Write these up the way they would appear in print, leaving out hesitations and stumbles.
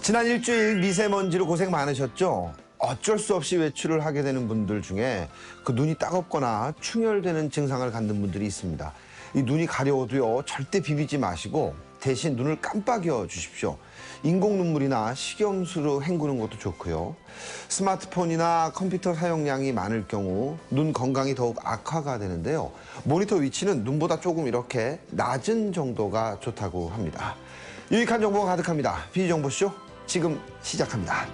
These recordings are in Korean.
지난 일주일 미세먼지로 고생 많으셨죠? 어쩔 수 없이 외출을 하게 되는 분들 중에 그 눈이 따갑거나 충혈되는 증상을 갖는 분들이 있습니다. 이 눈이 가려워도요, 절대 비비지 마시고 대신 눈을 깜빡여 주십시오. 인공 눈물이나 식염수로 헹구는 것도 좋고요. 스마트폰이나 컴퓨터 사용량이 많을 경우 눈 건강이 더욱 악화가 되는데요. 모니터 위치는 눈보다 조금 이렇게 낮은 정도가 좋다고 합니다. 유익한 정보가 가득합니다. 비정보쇼 지금 시작합니다.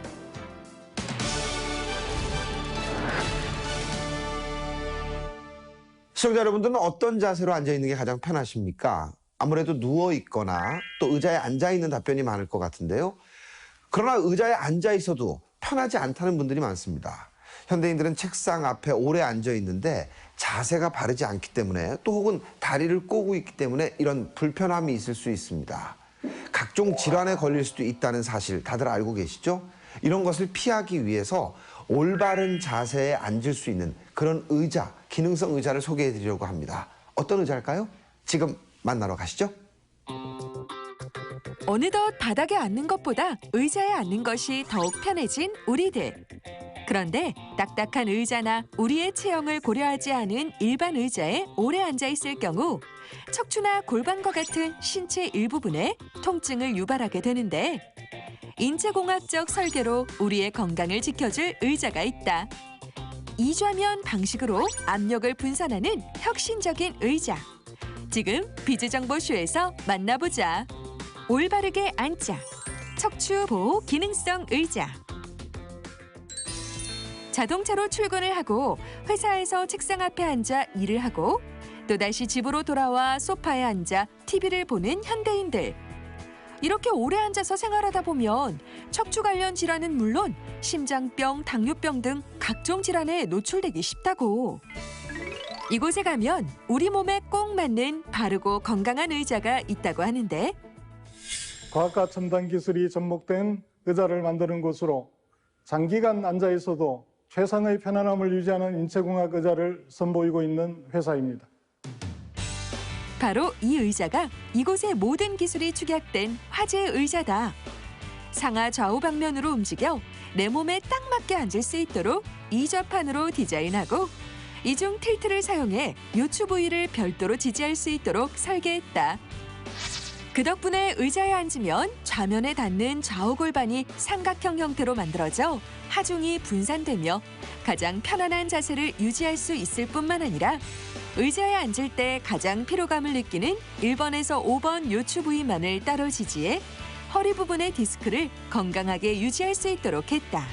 시청자 여러분들은 어떤 자세로 앉아있는 게 가장 편하십니까? 아무래도 누워있거나 또 의자에 앉아있는 답변이 많을 것 같은데요. 그러나 의자에 앉아있어도 편하지 않다는 분들이 많습니다. 현대인들은 책상 앞에 오래 앉아있는데 자세가 바르지 않기 때문에 또 혹은 다리를 꼬고 있기 때문에 이런 불편함이 있을 수 있습니다. 각종 질환에 걸릴 수도 있다는 사실 다들 알고 계시죠? 이런 것을 피하기 위해서 올바른 자세에 앉을 수 있는 그런 의자, 기능성 의자를 소개해 드리려고 합니다. 어떤 의자일까요? 지금 만나러 가시죠. 어느덧 바닥에 앉는 것보다 의자에 앉는 것이 더욱 편해진 우리들. 그런데 딱딱한 의자나 우리의 체형을 고려하지 않은 일반 의자에 오래 앉아 있을 경우 척추나 골반과 같은 신체 일부분에 통증을 유발하게 되는데 인체공학적 설계로 우리의 건강을 지켜줄 의자가 있다. 이좌면 방식으로 압력을 분산하는 혁신적인 의자. 지금 비즈정보쇼에서 만나보자. 올바르게 앉자. 척추 보호 기능성 의자. 자동차로 출근을 하고 회사에서 책상 앞에 앉아 일을 하고 또다시 집으로 돌아와 소파에 앉아 TV를 보는 현대인들. 이렇게 오래 앉아서 생활하다 보면 척추 관련 질환은 물론 심장병, 당뇨병 등 각종 질환에 노출되기 쉽다고. 이곳에 가면 우리 몸에 꼭 맞는 바르고 건강한 의자가 있다고 하는데 과학과 첨단 기술이 접목된 의자를 만드는 곳으로 장기간 앉아 있어도 최상의 편안함을 유지하는 인체공학 의자를 선보이고 있는 회사입니다. 바로 이 의자가 이곳의 모든 기술이 축약된 화제의 의자다. 상하 좌우 방면으로 움직여 내 몸에 딱 맞게 앉을 수 있도록 이좌판으로 디자인하고 이중 틸트를 사용해 요추 부위를 별도로 지지할 수 있도록 설계했다. 그 덕분에 의자에 앉으면 좌면에 닿는 좌우 골반이 삼각형 형태로 만들어져 하중이 분산되며 가장 편안한 자세를 유지할 수 있을 뿐만 아니라 의자에 앉을 때 가장 피로감을 느끼는 1번에서 5번 요추 부위만을 따로 지지해 허리 부분의 디스크를 건강하게 유지할 수 있도록 했다.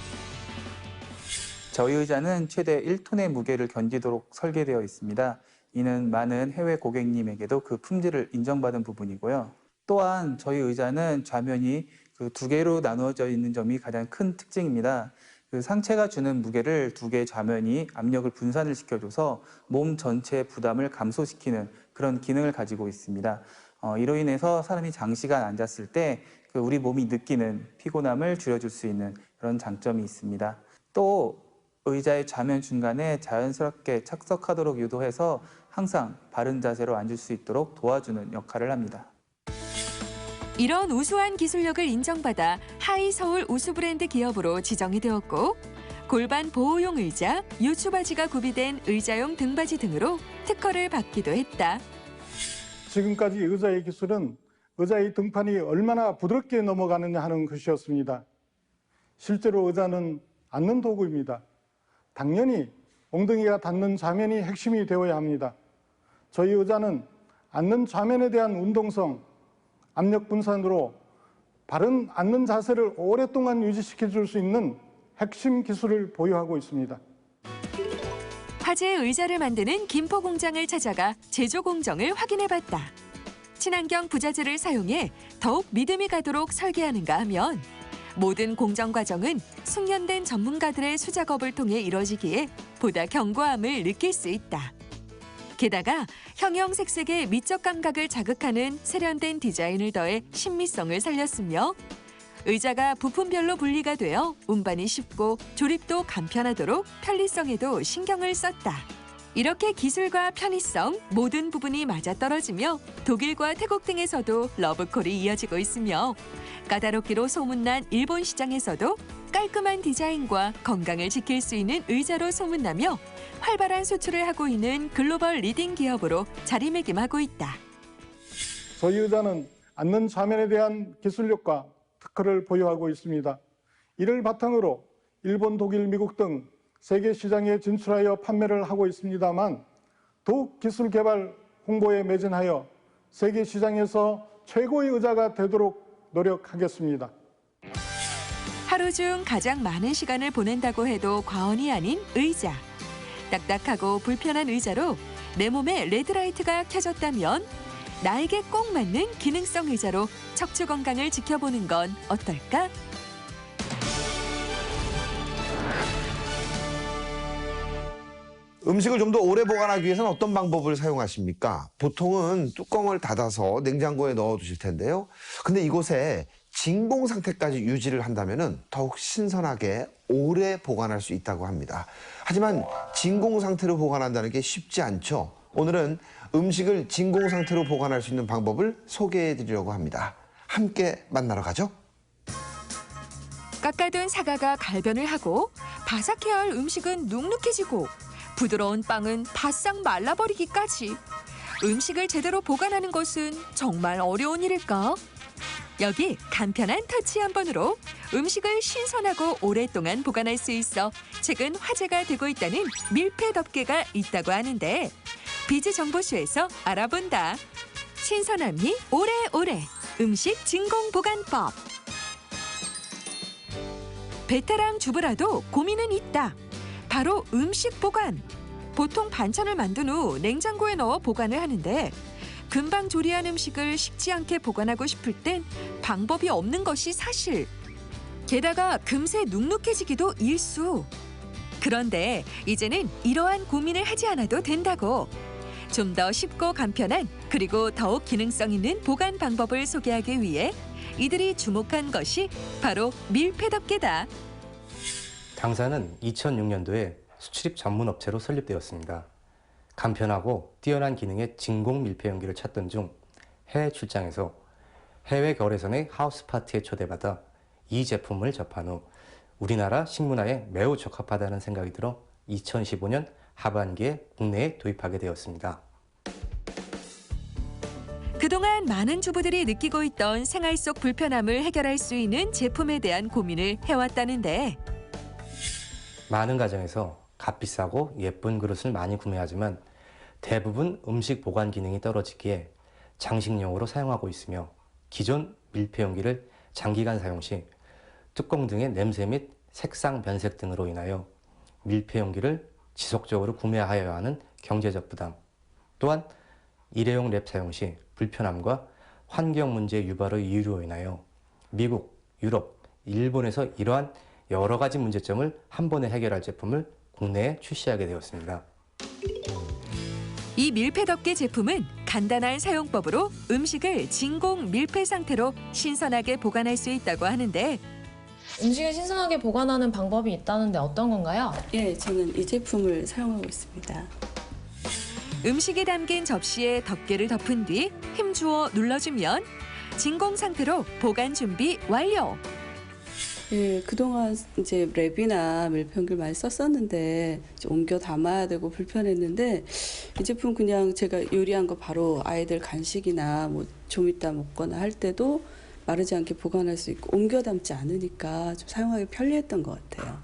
저희 의자는 최대 1톤의 무게를 견디도록 설계되어 있습니다. 이는 많은 해외 고객님에게도 그 품질을 인정받은 부분이고요. 또한 저희 의자는 좌면이 그 두 개로 나누어져 있는 점이 가장 큰 특징입니다. 그 상체가 주는 무게를 두 개의 좌면이 압력을 분산을 시켜줘서 몸 전체의 부담을 감소시키는 그런 기능을 가지고 있습니다. 이로 인해서 사람이 장시간 앉았을 때 그 우리 몸이 느끼는 피곤함을 줄여줄 수 있는 그런 장점이 있습니다. 또 의자의 좌면 중간에 자연스럽게 착석하도록 유도해서 항상 바른 자세로 앉을 수 있도록 도와주는 역할을 합니다. 이런 우수한 기술력을 인정받아 하이서울 우수 브랜드 기업으로 지정이 되었고 골반 보호용 의자, 요추 바지가 구비된 의자용 등받이 등으로 특허를 받기도 했다. 지금까지 의자의 기술은 의자의 등판이 얼마나 부드럽게 넘어가느냐 하는 것이었습니다. 실제로 의자는 앉는 도구입니다. 당연히 엉덩이가 닿는 좌면이 핵심이 되어야 합니다. 저희 의자는 앉는 좌면에 대한 운동성, 압력 분산으로 바른 앉는 자세를 오랫동안 유지시켜 줄 수 있는 핵심 기술을 보유하고 있습니다. 화제의 의자를 만드는 김포 공장을 찾아가 제조 공정을 확인해봤다. 친환경 부자재를 사용해 더욱 믿음이 가도록 설계하는가 하면 모든 공정 과정은 숙련된 전문가들의 수작업을 통해 이뤄지기에 보다 견고함을 느낄 수 있다. 게다가 형형색색의 미적 감각을 자극하는 세련된 디자인을 더해 신미성을 살렸으며 의자가 부품별로 분리가 되어 운반이 쉽고 조립도 간편하도록 편리성에도 신경을 썼다. 이렇게 기술과 편의성 모든 부분이 맞아떨어지며 독일과 태국 등에서도 러브콜이 이어지고 있으며 까다롭기로 소문난 일본 시장에서도 깔끔한 디자인과 건강을 지킬 수 있는 의자로 소문나며 활발한 수출을 하고 있는 글로벌 리딩 기업으로 자리매김하고 있다. 저희 의자는 앉는 좌면에 대한 기술력과 특허를 보유하고 있습니다. 이를 바탕으로 일본, 독일, 미국 등 세계 시장에 진출하여 판매를 하고 있습니다만 더욱 기술 개발 홍보에 매진하여 세계 시장에서 최고의 의자가 되도록 노력하겠습니다. 하루 중 가장 많은 시간을 보낸다고 해도 과언이 아닌 의자. 딱딱하고 불편한 의자로 내 몸에 레드라이트가 켜졌다면 나에게 꼭 맞는 기능성 의자로 척추 건강을 지켜보는 건 어떨까? 음식을 좀 더 오래 보관하기 위해서는 어떤 방법을 사용하십니까? 보통은 뚜껑을 닫아서 냉장고에 넣어두실 텐데요. 근데 이곳에 진공 상태까지 유지를 한다면 더욱 신선하게 오래 보관할 수 있다고 합니다. 하지만 진공 상태로 보관한다는 게 쉽지 않죠. 오늘은 음식을 진공 상태로 보관할 수 있는 방법을 소개해 드리려고 합니다. 함께 만나러 가죠. 깎아둔 사과가 갈변을 하고 바삭해야 할 음식은 눅눅해지고 부드러운 빵은 바싹 말라버리기까지. 음식을 제대로 보관하는 것은 정말 어려운 일일까? 여기 간편한 터치 한 번으로 음식을 신선하고 오랫동안 보관할 수 있어 최근 화제가 되고 있다는 밀폐 덮개가 있다고 하는데 비즈정보쇼에서 알아본다. 신선함이 오래오래 음식 진공 보관법. 베테랑 주부라도 고민은 있다. 바로 음식 보관. 보통 반찬을 만든 후 냉장고에 넣어 보관을 하는데 금방 조리한 음식을 식지 않게 보관하고 싶을 땐 방법이 없는 것이 사실. 게다가 금세 눅눅해지기도 일수. 그런데 이제는 이러한 고민을 하지 않아도 된다고. 좀 더 쉽고 간편한 그리고 더욱 기능성 있는 보관 방법을 소개하기 위해 이들이 주목한 것이 바로 밀폐덮개다. 당사는 2006년도에 수출입 전문 업체로 설립되었습니다. 간편하고 뛰어난 기능의 진공 밀폐 용기를 찾던 중 해외 출장에서 해외 거래선의 하우스 파티에 초대받아 이 제품을 접한 후 우리나라 식문화에 매우 적합하다는 생각이 들어 2015년 하반기에 국내에 도입하게 되었습니다. 그동안 많은 주부들이 느끼고 있던 생활 속 불편함을 해결할 수 있는 제품에 대한 고민을 해왔다는데 많은 가정에서 값비싸고 예쁜 그릇을 많이 구매하지만 대부분 음식 보관 기능이 떨어지기에 장식용으로 사용하고 있으며 기존 밀폐 용기를 장기간 사용 시 뚜껑 등의 냄새 및 색상 변색 등으로 인하여 밀폐 용기를 지속적으로 구매하여야 하는 경제적 부담, 또한 일회용 랩 사용 시 불편함과 환경 문제 유발의 이유로 인하여 미국, 유럽, 일본에서 이러한 여러 가지 문제점을 한 번에 해결할 제품을 국내에 출시하게 되었습니다. 이 밀폐덮개 제품은 간단한 사용법으로 음식을 진공 밀폐 상태로 신선하게 보관할 수 있다고 하는데 음식을 신선하게 보관하는 방법이 있다는데 어떤 건가요? 예, 저는 이 제품을 사용하고 있습니다. 음식이 담긴 접시에 덮개를 덮은 뒤 힘주어 눌러주면 진공 상태로 보관 준비 완료. 예, 그동안 이제 랩이나 밀폐용기를 많이 썼었는데 이제 옮겨 담아야 되고 불편했는데 이 제품 그냥 제가 요리한 거 바로 아이들 간식이나 뭐 좀 이따 먹거나 할 때도 마르지 않게 보관할 수 있고 옮겨 담지 않으니까 좀 사용하기 편리했던 것 같아요.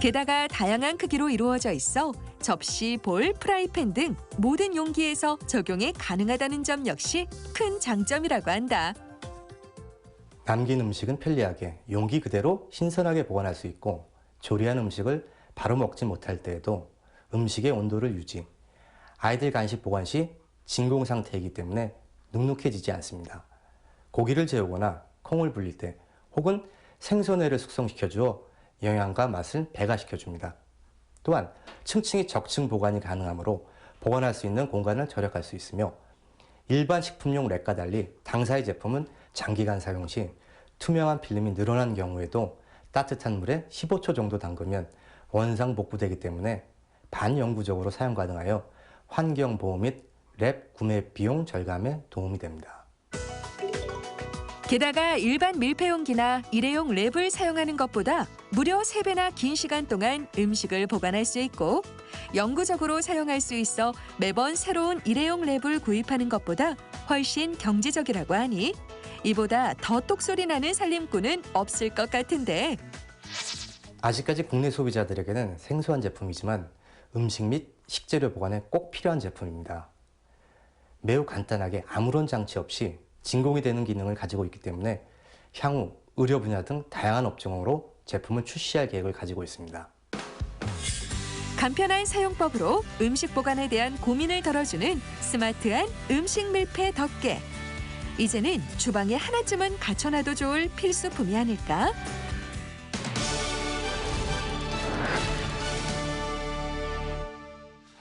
게다가 다양한 크기로 이루어져 있어 접시, 볼, 프라이팬 등 모든 용기에서 적용이 가능하다는 점 역시 큰 장점이라고 한다. 남긴 음식은 편리하게 용기 그대로 신선하게 보관할 수 있고 조리한 음식을 바로 먹지 못할 때에도 음식의 온도를 유지, 아이들 간식 보관 시 진공 상태이기 때문에 눅눅해지지 않습니다. 고기를 재우거나 콩을 불릴 때 혹은 생선회를 숙성시켜주어 영양과 맛을 배가시켜줍니다. 또한 층층이 적층 보관이 가능하므로 보관할 수 있는 공간을 절약할 수 있으며 일반 식품용 랩과 달리 당사의 제품은 장기간 사용 시 투명한 필름이 늘어난 경우에도 따뜻한 물에 15초 정도 담그면 원상 복구되기 때문에 반영구적으로 사용 가능하여 환경보호 및 랩 구매 비용 절감에 도움이 됩니다. 게다가 일반 밀폐용기나 일회용 랩을 사용하는 것보다 무려 3배나 긴 시간 동안 음식을 보관할 수 있고 영구적으로 사용할 수 있어 매번 새로운 일회용 랩을 구입하는 것보다 훨씬 경제적이라고 하니 이보다 더 똑소리 나는 살림꾼은 없을 것 같은데 아직까지 국내 소비자들에게는 생소한 제품이지만 음식 및 식재료 보관에 꼭 필요한 제품입니다. 매우 간단하게 아무런 장치 없이 진공이 되는 기능을 가지고 있기 때문에 향후 의료 분야 등 다양한 업종으로 제품을 출시할 계획을 가지고 있습니다. 간편한 사용법으로 음식 보관에 대한 고민을 덜어주는 스마트한 음식 밀폐 덮개. 이제는 주방에 하나쯤은 갖춰놔도 좋을 필수품이 아닐까?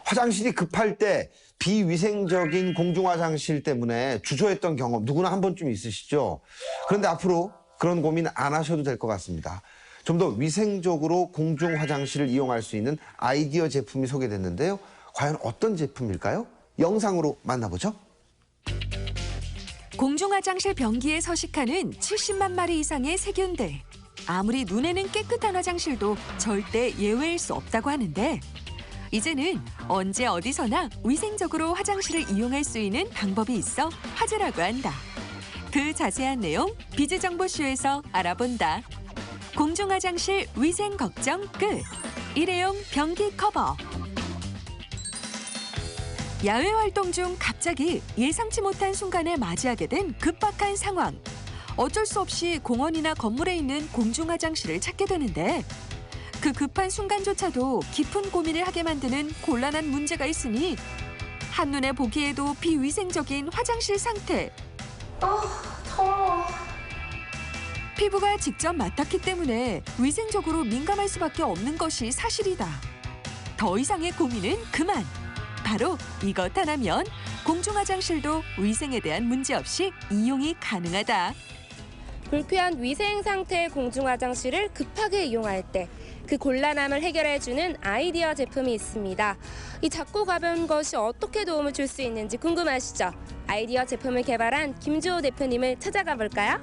화장실이 급할 때 비위생적인 공중화장실 때문에 주저했던 경험 누구나 한 번쯤 있으시죠? 그런데 앞으로 그런 고민 안 하셔도 될 것 같습니다. 좀 더 위생적으로 공중화장실을 이용할 수 있는 아이디어 제품이 소개됐는데요. 과연 어떤 제품일까요? 영상으로 만나보죠. 공중화장실 변기에 서식하는 70만 마리 이상의 세균들. 아무리 눈에는 깨끗한 화장실도 절대 예외일 수 없다고 하는데 이제는 언제 어디서나 위생적으로 화장실을 이용할 수 있는 방법이 있어 화제라고 한다. 그 자세한 내용 비즈정보쇼에서 알아본다. 공중화장실 위생 걱정 끝. 일회용 변기 커버. 야외 활동 중 갑자기 예상치 못한 순간에 맞이하게 된 급박한 상황. 어쩔 수 없이 공원이나 건물에 있는 공중화장실을 찾게 되는데 그 급한 순간조차도 깊은 고민을 하게 만드는 곤란한 문제가 있으니 한눈에 보기에도 비위생적인 화장실 상태. 더러워. 피부가 직접 맡았기 때문에 위생적으로 민감할 수밖에 없는 것이 사실이다. 더 이상의 고민은 그만. 바로 이것 하나면 공중화장실도 위생에 대한 문제 없이 이용이 가능하다. 불쾌한 위생 상태의 공중화장실을 급하게 이용할 때 그 곤란함을 해결해주는 아이디어 제품이 있습니다. 이 작고 가벼운 것이 어떻게 도움을 줄 수 있는지 궁금하시죠? 아이디어 제품을 개발한 김주호 대표님을 찾아가 볼까요?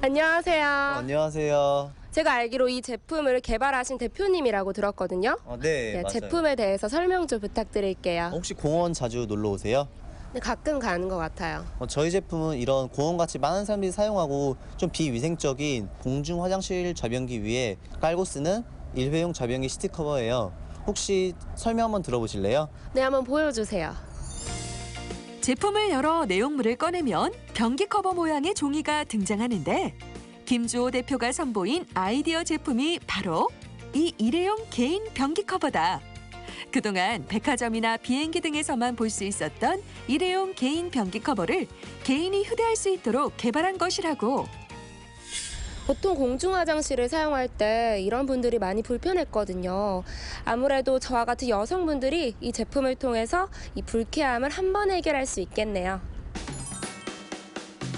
안녕하세요. 안녕하세요. 제가 알기로 이 제품을 개발하신 대표님이라고 들었거든요. 네, 네, 맞아요. 제품에 대해서 설명 좀 부탁드릴게요. 혹시 공원 자주 놀러 오세요? 네, 가끔 가는 것 같아요. 저희 제품은 이런 공원같이 많은 사람들이 사용하고 좀 비위생적인 공중 화장실 절변기 위에 깔고 쓰는 일회용 절변기 시트 커버예요. 혹시 설명 한번 들어보실래요? 네, 한번 보여주세요. 제품을 열어 내용물을 꺼내면 변기 커버 모양의 종이가 등장하는데 김주호 대표가 선보인 아이디어 제품이 바로 이 일회용 개인 변기 커버다. 그동안 백화점이나 비행기 등에서만 볼 수 있었던 일회용 개인 변기 커버를 개인이 휴대할 수 있도록 개발한 것이라고. 보통 공중화장실을 사용할 때 이런 분들이 많이 불편했거든요. 아무래도 저와 같은 여성분들이 이 제품을 통해서 이 불쾌함을 한 번에 해결할 수 있겠네요.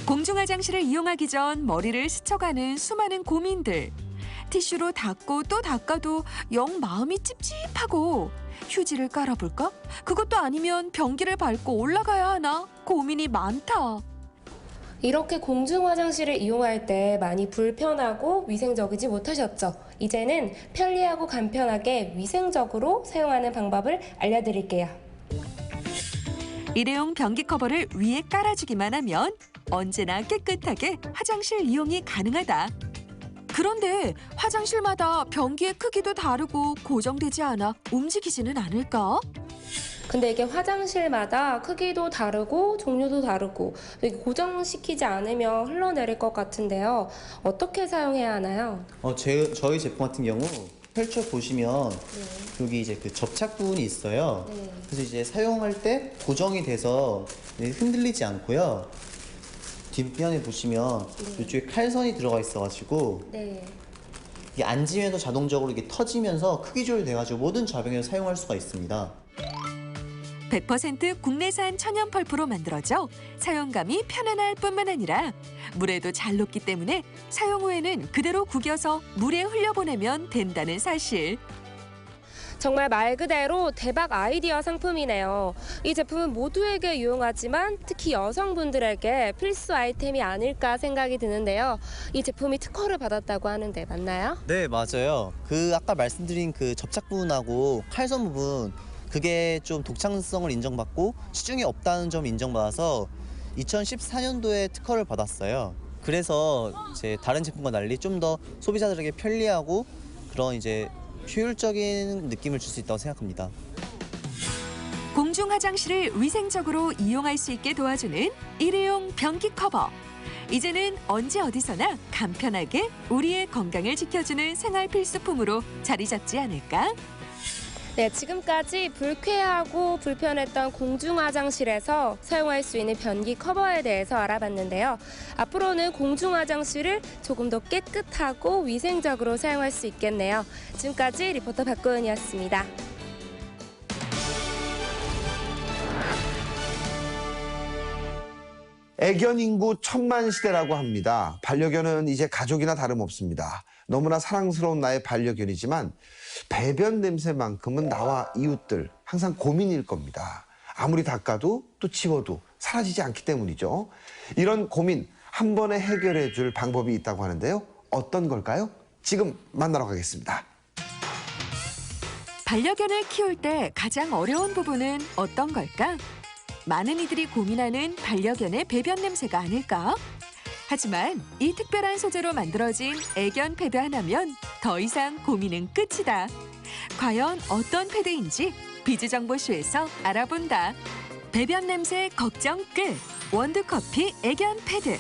공중화장실을 이용하기 전 머리를 스쳐가는 수많은 고민들. 티슈로 닦고 또 닦아도 영 마음이 찝찝하고 휴지를 깔아볼까? 그것도 아니면 변기를 밟고 올라가야 하나? 고민이 많다. 이렇게 공중화장실을 이용할 때 많이 불편하고 위생적이지 못하셨죠? 이제는 편리하고 간편하게 위생적으로 사용하는 방법을 알려드릴게요. 일회용 변기 커버를 위에 깔아주기만 하면 언제나 깨끗하게 화장실 이용이 가능하다. 그런데 화장실마다 변기의 크기도 다르고 고정되지 않아 움직이지는 않을까? 근데 이게 화장실마다 크기도 다르고 종류도 다르고 이게 고정시키지 않으면 흘러내릴 것 같은데요. 어떻게 사용해야 하나요? 저희 제품 같은 경우 펼쳐 보시면 여기 이제 그 접착 부분이 있어요. 그래서 이제 사용할 때 고정이 돼서 흔들리지 않고요. 뒷면에 보시면 이쪽에 칼선이 들어가 있어가지고 이게 앉으면서 자동적으로 이게 터지면서 크기 조절돼가지고 모든 좌변기를 사용할 수가 있습니다. 100% 국내산 천연 펄프로 만들어져 사용감이 편안할 뿐만 아니라 물에도 잘 녹기 때문에 사용 후에는 그대로 구겨서 물에 흘려보내면 된다는 사실. 정말 말 그대로 대박 아이디어 상품이네요. 이 제품은 모두에게 유용하지만 특히 여성분들에게 필수 아이템이 아닐까 생각이 드는데요. 이 제품이 특허를 받았다고 하는데 맞나요? 네, 맞아요. 아까 말씀드린 접착 부분하고 칼선 부분, 그게 좀 독창성을 인정받고 시중에 없다는 점 인정받아서 2014년도에 특허를 받았어요. 그래서 이제 다른 제품과 달리 좀 더 소비자들에게 편리하고 그런 효율적인 느낌을 줄 수 있다고 생각합니다. 공중 화장실을 위생적으로 이용할 수 있게 도와주는 일회용 변기 커버. 이제는 언제 어디서나 간편하게 우리의 건강을 지켜주는 생활 필수품으로 자리 잡지 않을까? 네, 지금까지 불쾌하고 불편했던 공중 화장실에서 사용할 수 있는 변기 커버에 대해서 알아봤는데요. 앞으로는 공중 화장실을 조금 더 깨끗하고 위생적으로 사용할 수 있겠네요. 지금까지 리포터 박고은이었습니다. 애견 인구 1000만 시대라고 합니다. 반려견은 이제 가족이나 다름없습니다. 너무나 사랑스러운 나의 반려견이지만 배변 냄새만큼은 나와 이웃들 항상 고민일 겁니다. 아무리 닦아도 또 지워도 사라지지 않기 때문이죠. 이런 고민 한 번에 해결해 줄 방법이 있다고 하는데요. 어떤 걸까요? 지금 만나러 가겠습니다. 반려견을 키울 때 가장 어려운 부분은 어떤 걸까? 많은 이들이 고민하는 반려견의 배변 냄새가 아닐까? 하지만 이 특별한 소재로 만들어진 애견 패드 하나면 더 이상 고민은 끝이다. 과연 어떤 패드인지 비즈정보쇼에서 알아본다. 배변 냄새 걱정 끝! 원두커피 애견 패드.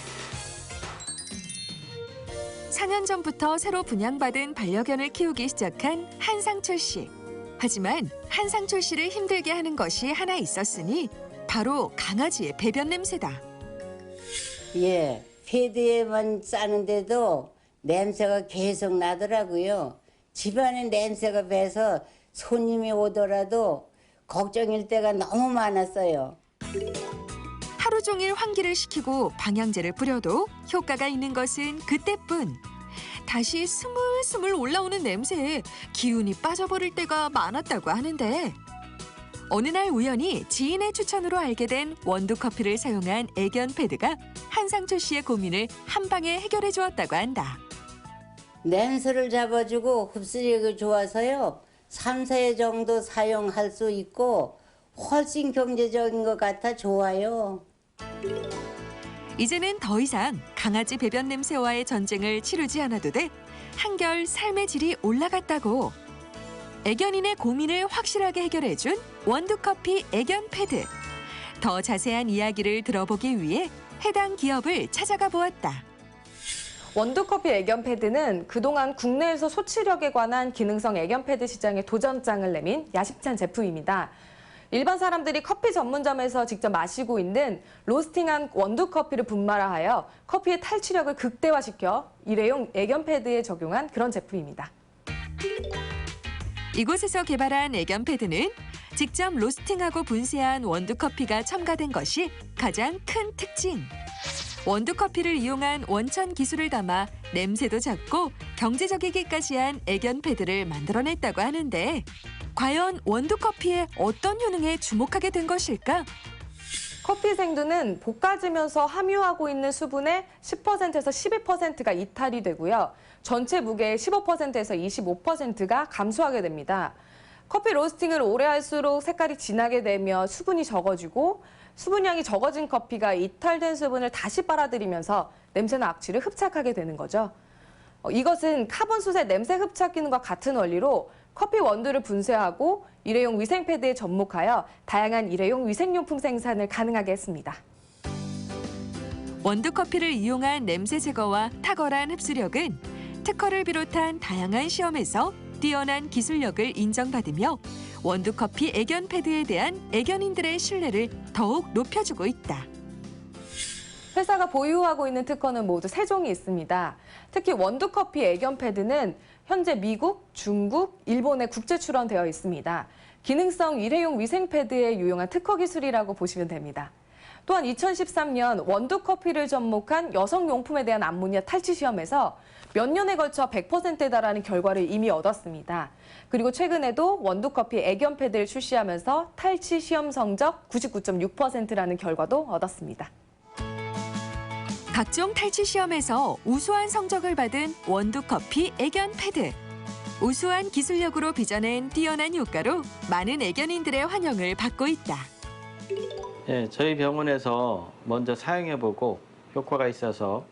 4년 전부터 새로 분양받은 반려견을 키우기 시작한 한상철 씨. 하지만 한상철 씨를 힘들게 하는 것이 하나 있었으니 바로 강아지의 배변 냄새다. 예, 패드에만 싸는데도 냄새가 계속 나더라고요. 집안에 냄새가 배서 손님이 오더라도 걱정일 때가 너무 많았어요. 하루 종일 환기를 시키고 방향제를 뿌려도 효과가 있는 것은 그때뿐. 다시 스물스물 올라오는 냄새에 기운이 빠져버릴 때가 많았다고 하는데 어느 날 우연히 지인의 추천으로 알게 된 원두커피를 사용한 애견 패드가 한상철 씨의 고민을 한 방에 해결해 주었다고 한다. 냄새를 잡아주고 흡수력이 좋아서요. 3, 4회 정도 사용할 수 있고 훨씬 경제적인 것 같아 좋아요. 이제는 더 이상 강아지 배변 냄새와의 전쟁을 치르지 않아도 돼. 한결 삶의 질이 올라갔다고. 애견인의 고민을 확실하게 해결해준 원두커피 애견 패드. 더 자세한 이야기를 들어보기 위해 해당 기업을 찾아가 보았다. 원두커피 애견 패드는 그동안 국내에서 소치력에 관한 기능성 애견 패드 시장에 도전장을 내민 야심찬 제품입니다. 일반 사람들이 커피 전문점에서 직접 마시고 있는 로스팅한 원두커피를 분말화하여 커피의 탈취력을 극대화시켜 일회용 애견 패드에 적용한 그런 제품입니다. 이곳에서 개발한 애견 패드는 직접 로스팅하고 분쇄한 원두커피가 첨가된 것이 가장 큰 특징. 원두커피를 이용한 원천 기술을 담아 냄새도 잡고 경제적이기까지 한 애견 패드를 만들어냈다고 하는데 과연 원두커피의 어떤 효능에 주목하게 된 것일까? 커피 생두는 볶아지면서 함유하고 있는 수분의 10%에서 12%가 이탈이 되고요. 전체 무게의 15%에서 25%가 감소하게 됩니다. 커피 로스팅을 오래 할수록 색깔이 진하게 되며 수분이 적어지고 수분량이 적어진 커피가 이탈된 수분을 다시 빨아들이면서 냄새나 악취를 흡착하게 되는 거죠. 이것은 카본솥의 냄새 흡착 기능과 같은 원리로 커피 원두를 분쇄하고 일회용 위생 패드에 접목하여 다양한 일회용 위생용품 생산을 가능하게 했습니다. 원두커피를 이용한 냄새 제거와 탁월한 흡수력은 특허를 비롯한 다양한 시험에서 뛰어난 기술력을 인정받으며 원두커피 애견 패드에 대한 애견인들의 신뢰를 더욱 높여주고 있다. 회사가 보유하고 있는 특허는 모두 3종이 있습니다. 특히 원두커피 애견 패드는 현재 미국, 중국, 일본에 국제 출원되어 있습니다. 기능성 일회용 위생 패드에 유용한 특허 기술이라고 보시면 됩니다. 또한 2013년 원두커피를 접목한 여성용품에 대한 암모니아 탈취 시험에서 몇 년에 걸쳐 100%에 달하는 결과를 이미 얻었습니다. 그리고 최근에도 원두커피 애견 패드를 출시하면서 탈취 시험 성적 99.6%라는 결과도 얻었습니다. 각종 탈취 시험에서 우수한 성적을 받은 원두커피 애견 패드. 우수한 기술력으로 빚어낸 뛰어난 효과로 많은 애견인들의 환영을 받고 있다. 네, 저희 병원에서 먼저 사용해보고 효과가 있어서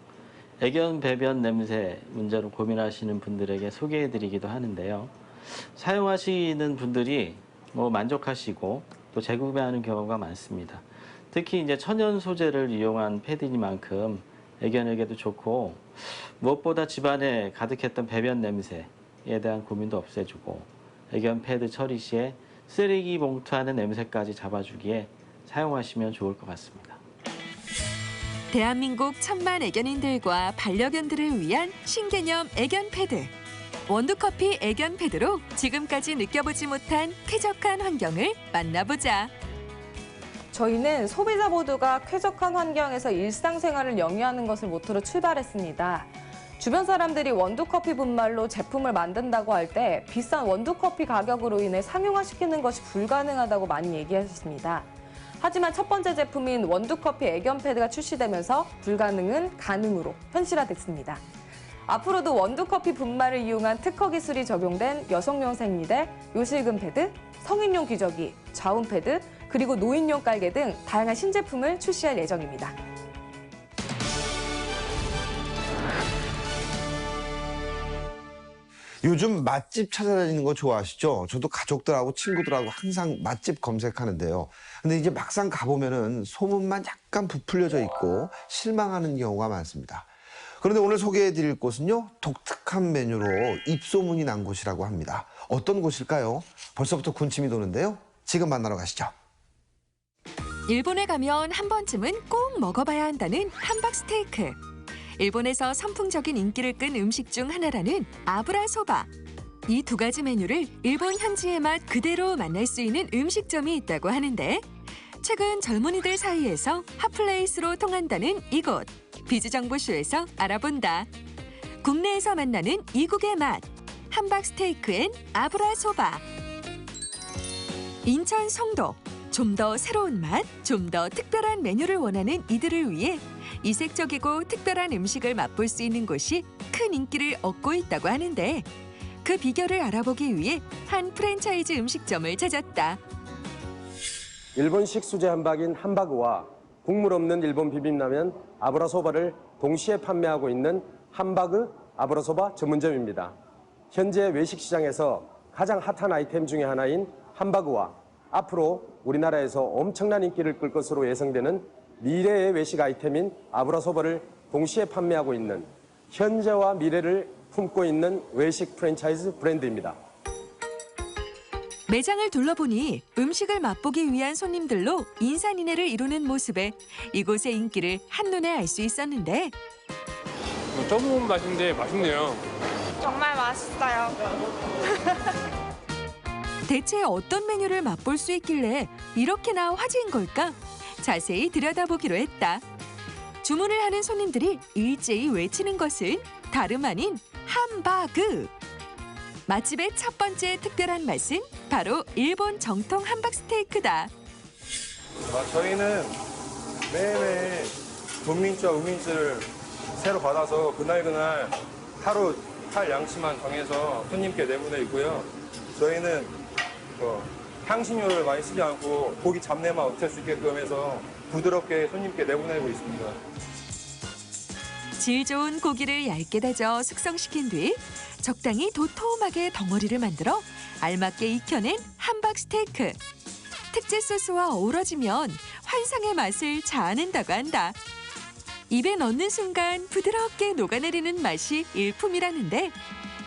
애견 배변 냄새 문제로 고민하시는 분들에게 소개해드리기도 하는데요. 사용하시는 분들이 만족하시고 또 재구매하는 경우가 많습니다. 특히 이제 천연 소재를 이용한 패드니만큼 애견에게도 좋고 무엇보다 집안에 가득했던 배변 냄새에 대한 고민도 없애주고 애견 패드 처리 시에 쓰레기 봉투하는 냄새까지 잡아주기에 사용하시면 좋을 것 같습니다. 대한민국 천만 애견인들과 반려견들을 위한 신개념 애견 패드. 원두커피 애견 패드로 지금까지 느껴보지 못한 쾌적한 환경을 만나보자. 저희는 소비자 모두가 쾌적한 환경에서 일상생활을 영위하는 것을 모토로 출발했습니다. 주변 사람들이 원두커피 분말로 제품을 만든다고 할 때 비싼 원두커피 가격으로 인해 상용화시키는 것이 불가능하다고 많이 얘기하셨습니다. 하지만 첫 번째 제품인 원두커피 애견 패드가 출시되면서 불가능은 가능으로 현실화됐습니다. 앞으로도 원두커피 분말을 이용한 특허 기술이 적용된 여성용 생리대, 요실금 패드, 성인용 기저귀, 자운 패드, 그리고 노인용 깔개 등 다양한 신제품을 출시할 예정입니다. 요즘 맛집 찾아다니는 거 좋아하시죠? 저도 가족들하고 친구들하고 항상 맛집 검색하는데요. 근데 이제 막상 가보면은 소문만 약간 부풀려져 있고 실망하는 경우가 많습니다. 그런데 오늘 소개해드릴 곳은요, 독특한 메뉴로 입소문이 난 곳이라고 합니다. 어떤 곳일까요? 벌써부터 군침이 도는데요. 지금 만나러 가시죠. 일본에 가면 한 번쯤은 꼭 먹어봐야 한다는 함박 스테이크. 일본에서 선풍적인 인기를 끈 음식 중 하나라는 아브라소바. 이 두 가지 메뉴를 일본 현지의 맛 그대로 만날 수 있는 음식점이 있다고 하는데 최근 젊은이들 사이에서 핫플레이스로 통한다는 이곳. 비즈정보쇼에서 알아본다. 국내에서 만나는 이국의 맛. 함박 스테이크 앤 아브라소바. 인천 송도. 좀 더 새로운 맛, 좀 더 특별한 메뉴를 원하는 이들을 위해 이색적이고 특별한 음식을 맛볼 수 있는 곳이 큰 인기를 얻고 있다고 하는데 그 비결을 알아보기 위해 한 프랜차이즈 음식점을 찾았다. 일본식 수제 함박인 함바그와 국물 없는 일본 비빔라면 아브라소바를 동시에 판매하고 있는 함바그 아브라소바 전문점입니다. 현재 외식 시장에서 가장 핫한 아이템 중에 하나인 함바그와 앞으로 우리나라에서 엄청난 인기를 끌 것으로 예상되는 미래의 외식 아이템인 아브라소바를 동시에 판매하고 있는 현재와 미래를 품고 있는 외식 프랜차이즈 브랜드입니다. 매장을 둘러보니 음식을 맛보기 위한 손님들로 인산인해를 이루는 모습에 이곳의 인기를 한눈에 알 수 있었는데 처음 먹은 맛인데 맛있네요. 정말 맛있어요. 대체 어떤 메뉴를 맛볼 수 있길래 이렇게나 화제인 걸까? 자세히 들여다보기로 했다. 주문을 하는 손님들이 일제히 외치는 것은 다름 아닌 함바그. 맛집의 첫 번째 특별한 맛은 바로 일본 정통 함박 스테이크다. 저희는 매일매일 돈민주와 우민주를 새로 받아서 그날그날 하루 탈 양치만 정해서 손님께 내보내 있고요. 저희는 향신료를 많이 쓰지 않고 고기 잡내만 없앨 수 있게끔 해서 부드럽게 손님께 내보내고 있습니다. 질 좋은 고기를 얇게 다져 숙성시킨 뒤 적당히 도톰하게 덩어리를 만들어 알맞게 익혀낸 함박 스테이크. 특제 소스와 어우러지면 환상의 맛을 자아낸다고 한다. 입에 넣는 순간 부드럽게 녹아내리는 맛이 일품이라는데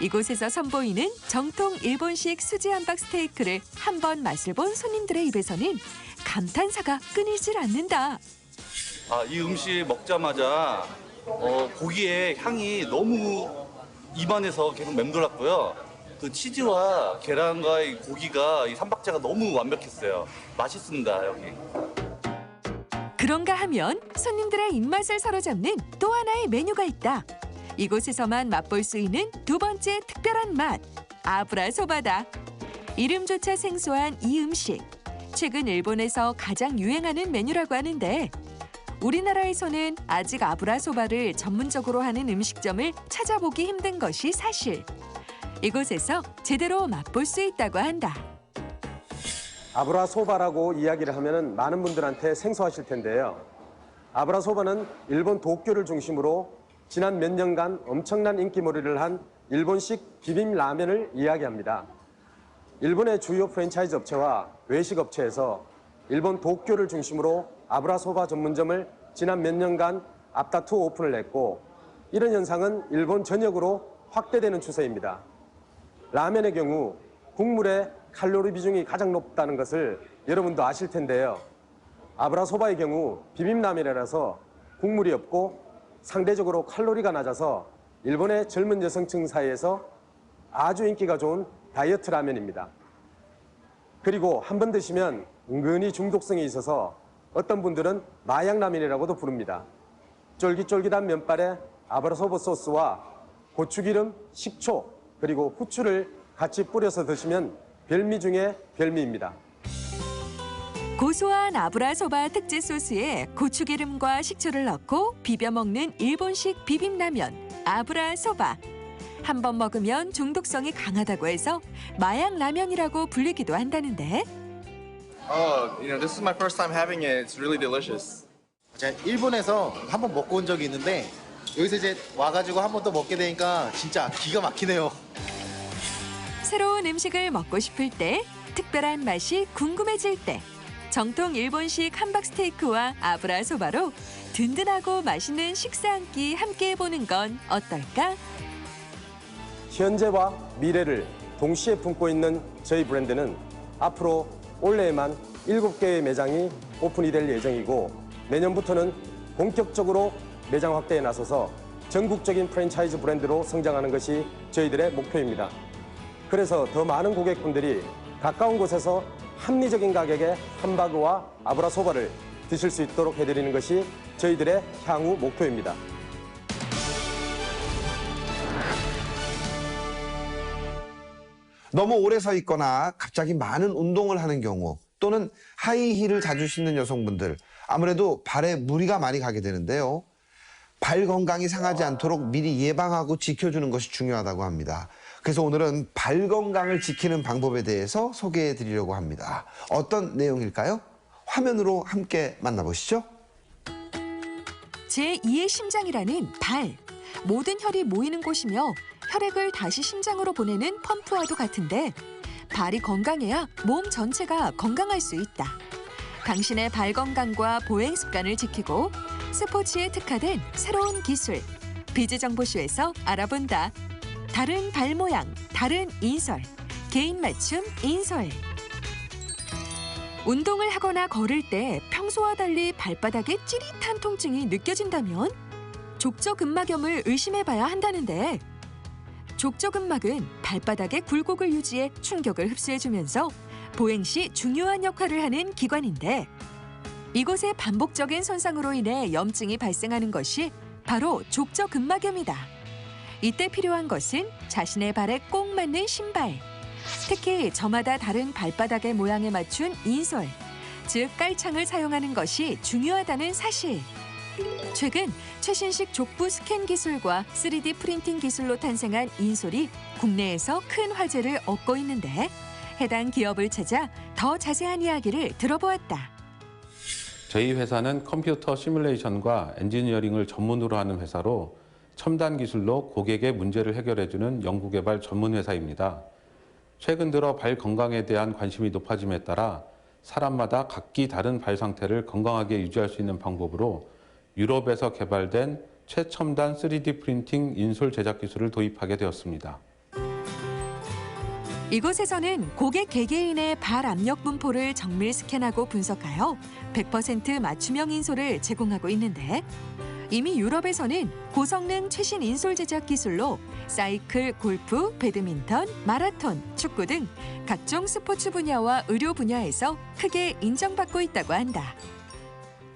이곳에서 선보이는 정통 일본식 수제 함박 스테이크를 한번 맛을 본 손님들의 입에서는 감탄사가 끊이질 않는다. 이 음식 먹자마자 고기의 향이 너무 입안에서 계속 맴돌았고요. 그 치즈와 계란과 이 고기가 이 삼박자가 너무 완벽했어요. 맛있습니다, 여기. 그런가 하면 손님들의 입맛을 사로잡는 또 하나의 메뉴가 있다. 이곳에서만 맛볼 수 있는 두 번째 특별한 맛, 아브라소바다. 이름조차 생소한 이 음식. 최근 일본에서 가장 유행하는 메뉴라고 하는데 우리나라에서는 아직 아브라소바를 전문적으로 하는 음식점을 찾아보기 힘든 것이 사실. 이곳에서 제대로 맛볼 수 있다고 한다. 아브라소바라고 이야기를 하면 많은 분들한테 생소하실 텐데요. 아브라소바는 일본 도쿄를 중심으로 지난 몇 년간 엄청난 인기몰이를 한 일본식 비빔 라면을 이야기합니다. 일본의 주요 프랜차이즈 업체와 외식 업체에서 일본 도쿄를 중심으로 아브라소바 전문점을 지난 몇 년간 앞다투어 오픈을 했고 이런 현상은 일본 전역으로 확대되는 추세입니다. 라면의 경우 국물의 칼로리 비중이 가장 높다는 것을 여러분도 아실 텐데요. 아브라소바의 경우 비빔라면이라서 국물이 없고 상대적으로 칼로리가 낮아서 일본의 젊은 여성층 사이에서 아주 인기가 좋은 다이어트 라면입니다. 그리고 한 번 드시면 은근히 중독성이 있어서 어떤 분들은 마약라면이라고도 부릅니다. 쫄깃쫄깃한 면발에 아브라소바 소스와 고추기름, 식초, 그리고 후추를 같이 뿌려서 드시면 별미 중에 별미입니다. 고소한 아브라소바 특제 소스에 고추기름과 식초를 넣고 비벼 먹는 일본식 비빔라면, 아브라소바. 한 번 먹으면 중독성이 강하다고 해서 마약 라면이라고 불리기도 한다는데. This is my first time having it. It's really delicious. 제가 일본에서 한 번 먹고 온 적이 있는데 여기서 이제 와가지고 한 번 더 먹게 되니까 진짜 기가 막히네요. 새로운 음식을 먹고 싶을 때, 특별한 맛이 궁금해질 때, 정통 일본식 함박 스테이크와 아브라소바로 든든하고 맛있는 식사 한 끼 함께 해보는 건 어떨까? 현재와 미래를 동시에 품고 있는 저희 브랜드는 앞으로 올해에만 7개의 매장이 오픈이 될 예정이고 내년부터는 본격적으로 매장 확대에 나서서 전국적인 프랜차이즈 브랜드로 성장하는 것이 저희들의 목표입니다. 그래서 더 많은 고객분들이 가까운 곳에서 합리적인 가격에 함바그와 아브라소바를 드실 수 있도록 해드리는 것이 저희들의 향후 목표입니다. 너무 오래 서 있거나 갑자기 많은 운동을 하는 경우 또는 하이힐을 자주 신는 여성분들 아무래도 발에 무리가 많이 가게 되는데요. 발 건강이 상하지 않도록 미리 예방하고 지켜주는 것이 중요하다고 합니다. 그래서 오늘은 발 건강을 지키는 방법에 대해서 소개해 드리려고 합니다. 어떤 내용일까요? 화면으로 함께 만나보시죠. 제2의 심장이라는 발. 모든 혈이 모이는 곳이며 혈액을 다시 심장으로 보내는 펌프와도 같은데 발이 건강해야 몸 전체가 건강할 수 있다. 당신의 발 건강과 보행 습관을 지키고 스포츠에 특화된 새로운 기술. 비즈정보쇼에서 알아본다. 다른 발 모양, 다른 인솔. 개인 맞춤 인솔. 운동을 하거나 걸을 때 평소와 달리 발바닥에 찌릿한 통증이 느껴진다면 족저근막염을 의심해봐야 한다는데 족저근막은 발바닥의 굴곡을 유지해 충격을 흡수해주면서 보행 시 중요한 역할을 하는 기관인데 이곳의 반복적인 손상으로 인해 염증이 발생하는 것이 바로 족저근막염이다. 이때 필요한 것은 자신의 발에 꼭 맞는 신발. 특히 저마다 다른 발바닥의 모양에 맞춘 인솔, 즉 깔창을 사용하는 것이 중요하다는 사실. 최근 최신식 족부 스캔 기술과 3D 프린팅 기술로 탄생한 인솔이 국내에서 큰 화제를 얻고 있는데 해당 기업을 찾아 더 자세한 이야기를 들어보았다. 저희 회사는 컴퓨터 시뮬레이션과 엔지니어링을 전문으로 하는 회사로 첨단 기술로 고객의 문제를 해결해주는 연구개발 전문 회사입니다. 최근 들어 발 건강에 대한 관심이 높아짐에 따라 사람마다 각기 다른 발 상태를 건강하게 유지할 수 있는 방법으로 유럽에서 개발된 최첨단 3D 프린팅 인솔 제작 기술을 도입하게 되었습니다. 이곳에서는 고객 개개인의 발 압력 분포를 정밀 스캔하고 분석하여 100% 맞춤형 인솔을 제공하고 있는데 이미 유럽에서는 고성능 최신 인솔 제작 기술로 사이클, 골프, 배드민턴, 마라톤, 축구 등 각종 스포츠 분야와 의료 분야에서 크게 인정받고 있다고 한다.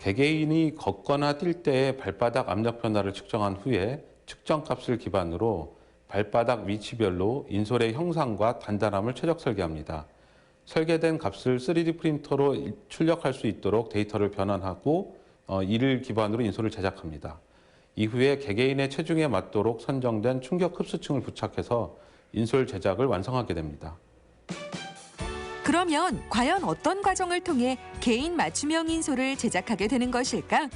개개인이 걷거나 뛸 때의 발바닥 압력 변화를 측정한 후에 측정값을 기반으로 발바닥 위치별로 인솔의 형상과 단단함을 최적 설계합니다. 설계된 값을 3D 프린터로 출력할 수 있도록 데이터를 변환하고 이를 기반으로 인솔을 제작합니다. 이후에 개개인의 체중에 맞도록 선정된 충격 흡수층을 부착해서 인솔 제작을 완성하게 됩니다. 그러면 과연 어떤 과정을 통해 개인 맞춤형 인솔을 제작하게 되는 것일까?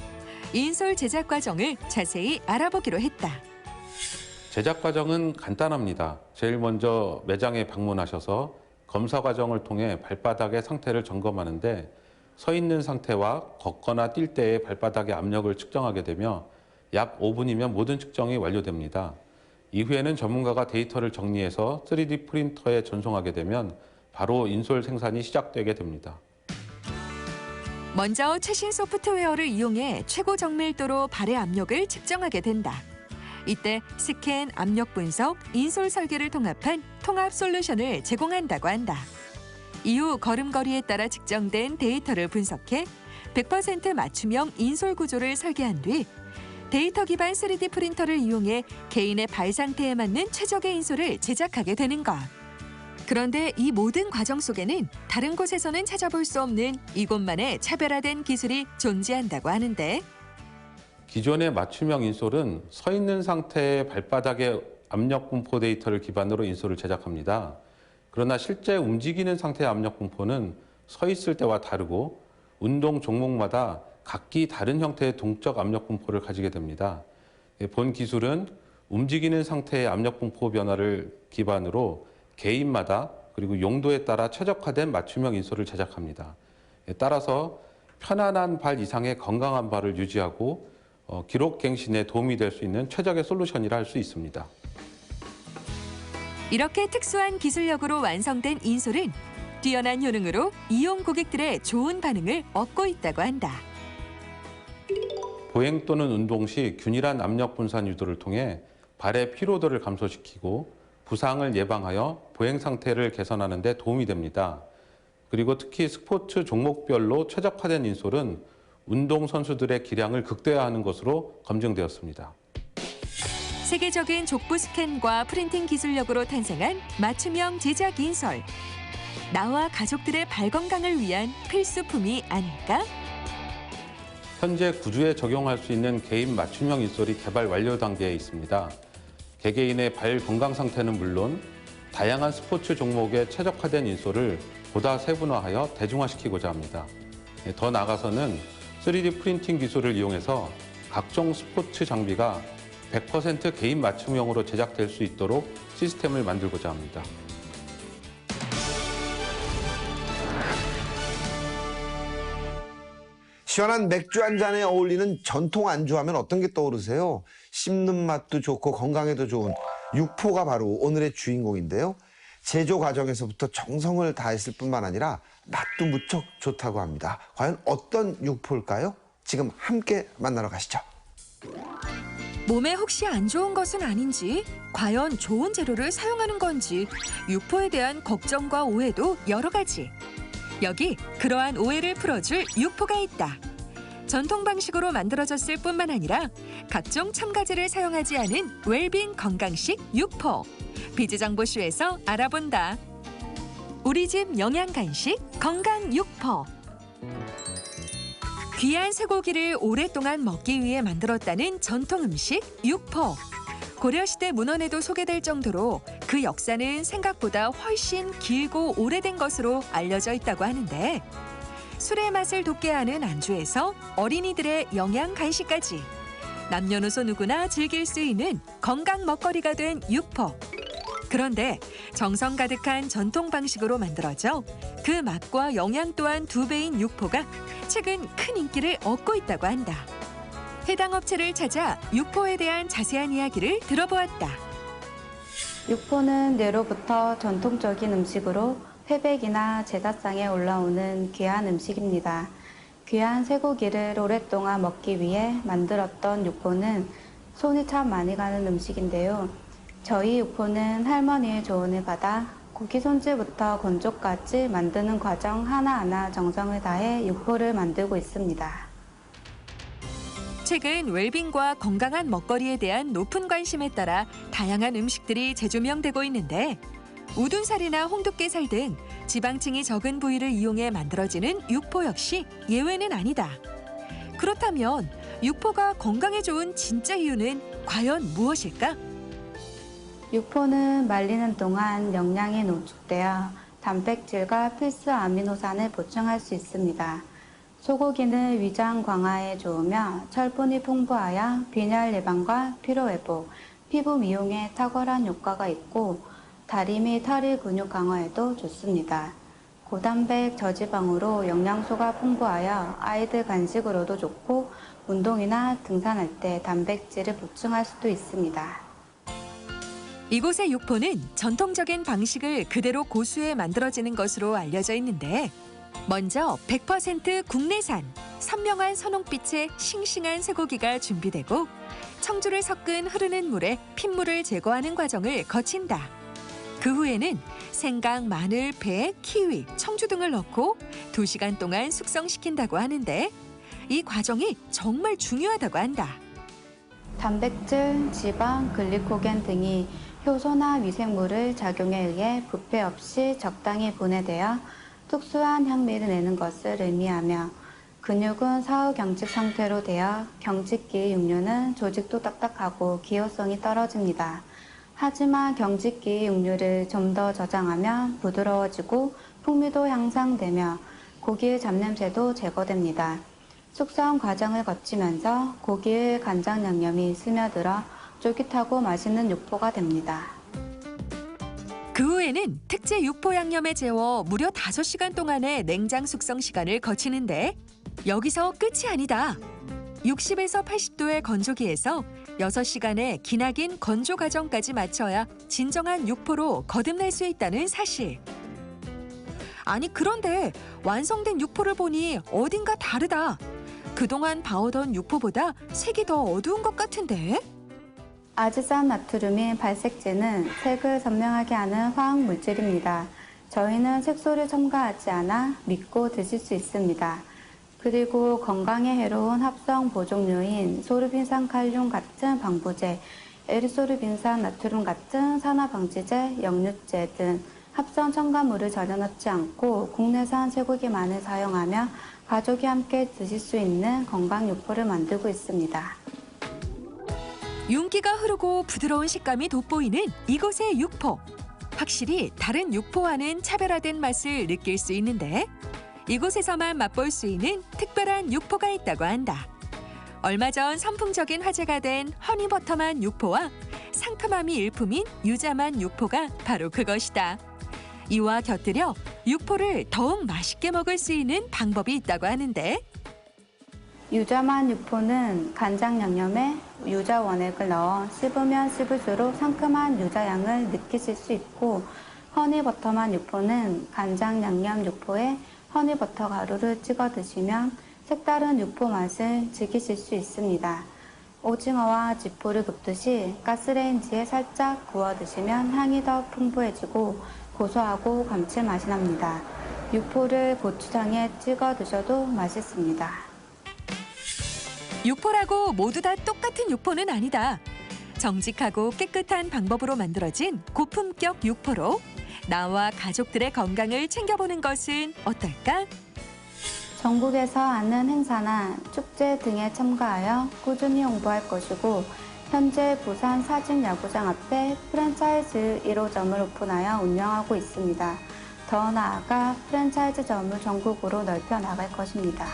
인솔 제작 과정을 자세히 알아보기로 했다. 제작 과정은 간단합니다. 제일 먼저 매장에 방문하셔서 검사 과정을 통해 발바닥의 상태를 점검하는데 서 있는 상태와 걷거나 뛸 때의 발바닥의 압력을 측정하게 되며 약 5분이면 모든 측정이 완료됩니다. 이후에는 전문가가 데이터를 정리해서 3D 프린터에 전송하게 되면 바로 인솔 생산이 시작되게 됩니다. 먼저 최신 소프트웨어를 이용해 최고 정밀도로 발의 압력을 측정하게 된다. 이때 스캔, 압력 분석, 인솔 설계를 통합한 통합 솔루션을 제공한다고 한다. 이후 걸음걸이에 따라 측정된 데이터를 분석해 100% 맞춤형 인솔 구조를 설계한 뒤 데이터 기반 3D 프린터를 이용해 개인의 발 상태에 맞는 최적의 인솔을 제작하게 되는 것. 그런데 이 모든 과정 속에는 다른 곳에서는 찾아볼 수 없는 이곳만의 차별화된 기술이 존재한다고 하는데 기존의 맞춤형 인솔은 서 있는 상태의 발바닥의 압력 분포 데이터를 기반으로 인솔을 제작합니다. 그러나 실제 움직이는 상태의 압력 분포는 서 있을 때와 다르고 운동 종목마다 각기 다른 형태의 동적 압력 분포를 가지게 됩니다. 본 기술은 움직이는 상태의 압력 분포 변화를 기반으로 개인마다 그리고 용도에 따라 최적화된 맞춤형 인솔을 제작합니다. 따라서 편안한 발 이상의 건강한 발을 유지하고 기록 갱신에 도움이 될 수 있는 최적의 솔루션이라 할 수 있습니다. 이렇게 특수한 기술력으로 완성된 인솔은 뛰어난 효능으로 이용 고객들의 좋은 반응을 얻고 있다고 한다. 보행 또는 운동 시 균일한 압력 분산 유도를 통해 발의 피로도를 감소시키고 부상을 예방하여 보행 상태를 개선하는 데 도움이 됩니다. 그리고 특히 스포츠 종목별로 최적화된 인솔은 운동선수들의 기량을 극대화하는 것으로 검증되었습니다. 세계적인 족부 스캔과 프린팅 기술력으로 탄생한 맞춤형 제작 인솔. 나와 가족들의 발 건강을 위한 필수품이 아닐까? 현재 구주에 적용할 수 있는 개인 맞춤형 인솔이 개발 완료 단계에 있습니다. 개개인의 발 건강 상태는 물론 다양한 스포츠 종목에 최적화된 인솔을 보다 세분화하여 대중화시키고자 합니다. 더 나아가서는 3D 프린팅 기술을 이용해서 각종 스포츠 장비가 100% 개인 맞춤형으로 제작될 수 있도록 시스템을 만들고자 합니다. 시원한 맥주 한 잔에 어울리는 전통 안주하면 어떤 게 떠오르세요? 씹는 맛도 좋고 건강에도 좋은 육포가 바로 오늘의 주인공인데요. 제조 과정에서부터 정성을 다했을 뿐만 아니라 맛도 무척 좋다고 합니다. 과연 어떤 육포일까요? 지금 함께 만나러 가시죠. 몸에 혹시 안 좋은 것은 아닌지, 과연 좋은 재료를 사용하는 건지, 육포에 대한 걱정과 오해도 여러 가지. 여기 그러한 오해를 풀어줄 육포가 있다. 전통 방식으로 만들어졌을 뿐만 아니라 각종 첨가제를 사용하지 않은 웰빙 건강식 육포. 비즈정보쇼에서 알아본다. 우리 집 영양 간식 건강 육포. 귀한 쇠고기를 오랫동안 먹기 위해 만들었다는 전통 음식 육포. 고려시대 문헌에도 소개될 정도로 그 역사는 생각보다 훨씬 길고 오래된 것으로 알려져 있다고 하는데 술의 맛을 돋게 하는 안주에서 어린이들의 영양 간식까지 남녀노소 누구나 즐길 수 있는 건강 먹거리가 된 육포. 그런데 정성 가득한 전통 방식으로 만들어져 그 맛과 영양 또한 2배인 육포가 최근 큰 인기를 얻고 있다고 한다. 해당 업체를 찾아 육포에 대한 자세한 이야기를 들어보았다. 육포는 예로부터 전통적인 음식으로 회백이나 제사상에 올라오는 귀한 음식입니다. 귀한 쇠고기를 오랫동안 먹기 위해 만들었던 육포는 손이 참 많이 가는 음식인데요. 저희 육포는 할머니의 조언을 받아 고기 손질부터 건조까지 만드는 과정 하나하나 정성을 다해 육포를 만들고 있습니다. 최근 웰빙과 건강한 먹거리에 대한 높은 관심에 따라 다양한 음식들이 재조명되고 있는데 우둔살이나 홍두깨살 등 지방층이 적은 부위를 이용해 만들어지는 육포 역시 예외는 아니다. 그렇다면 육포가 건강에 좋은 진짜 이유는 과연 무엇일까? 육포는 말리는 동안 영양이 농축되어 단백질과 필수 아미노산을 보충할 수 있습니다. 소고기는 위장 강화에 좋으며 철분이 풍부하여 빈혈 예방과 피로 회복, 피부 미용에 탁월한 효과가 있고 다리 및 허리 근육 강화에도 좋습니다. 고단백 저지방으로 영양소가 풍부하여 아이들 간식으로도 좋고 운동이나 등산할 때 단백질을 보충할 수도 있습니다. 이곳의 육포는 전통적인 방식을 그대로 고수해 만들어지는 것으로 알려져 있는데 먼저 100% 국내산, 선명한 선홍빛의 싱싱한 쇠고기가 준비되고 청주를 섞은 흐르는 물에 핏물을 제거하는 과정을 거친다. 그 후에는 생강, 마늘, 배, 키위, 청주 등을 넣고 2시간 동안 숙성시킨다고 하는데 이 과정이 정말 중요하다고 한다. 단백질, 지방, 글리코겐 등이 효소나 미생물을 작용에 의해 부패 없이 적당히 분해되어 특수한 향미를 내는 것을 의미하며 근육은 사후 경직 상태로 되어 경직기 육류는 조직도 딱딱하고 기호성이 떨어집니다. 하지만 경직기 육류를 좀 더 저장하면 부드러워지고 풍미도 향상되며 고기의 잡냄새도 제거됩니다. 숙성 과정을 거치면서 고기의 간장 양념이 스며들어 쫄깃하고 맛있는 육포가 됩니다. 그 후에는 특제 육포 양념에 재워 무려 5시간 동안의 냉장 숙성 시간을 거치는데 여기서 끝이 아니다. 60에서 80도의 건조기에서 6시간의 기나긴 건조 과정까지 마쳐야 진정한 육포로 거듭날 수 있다는 사실. 아니 그런데 완성된 육포를 보니 어딘가 다르다. 그동안 봐오던 육포보다 색이 더 어두운 것 같은데? 아지산 나트륨인 발색제는 색을 선명하게 하는 화학 물질입니다. 저희는 색소를 첨가하지 않아 믿고 드실 수 있습니다. 그리고 건강에 해로운 합성 보존료인 소르빈산 칼륨 같은 방부제, 에리소르빈산 나트륨 같은 산화방지제, 역류제 등 합성 첨가물을 전혀 넣지 않고 국내산 쇠고기만을 사용하며 가족이 함께 드실 수 있는 건강 육포를 만들고 있습니다. 윤기가 흐르고 부드러운 식감이 돋보이는 이곳의 육포. 확실히 다른 육포와는 차별화된 맛을 느낄 수 있는데 이곳에서만 맛볼 수 있는 특별한 육포가 있다고 한다. 얼마 전 선풍적인 화제가 된 허니버터만 육포와 상큼함이 일품인 유자만 육포가 바로 그것이다. 이와 곁들여 육포를 더욱 맛있게 먹을 수 있는 방법이 있다고 하는데 유자만 육포는 간장 양념에 유자 원액을 넣어 씹으면 씹을수록 상큼한 유자향을 느끼실 수 있고 허니버터만 육포는 간장 양념 육포에 허니버터 가루를 찍어 드시면 색다른 육포 맛을 즐기실 수 있습니다. 오징어와 쥐포를 굽듯이 가스레인지에 살짝 구워 드시면 향이 더 풍부해지고 고소하고 감칠맛이 납니다. 육포를 고추장에 찍어 드셔도 맛있습니다. 육포라고 모두 다 똑같은 육포는 아니다. 정직하고 깨끗한 방법으로 만들어진 고품격 육포로 나와 가족들의 건강을 챙겨보는 것은 어떨까? 전국에서 하는 행사나 축제 등에 참가하여 꾸준히 홍보할 것이고 현재 부산 사직야구장 앞에 프랜차이즈 1호점을 오픈하여 운영하고 있습니다. 더 나아가 프랜차이즈점을 전국으로 넓혀 나갈 것입니다.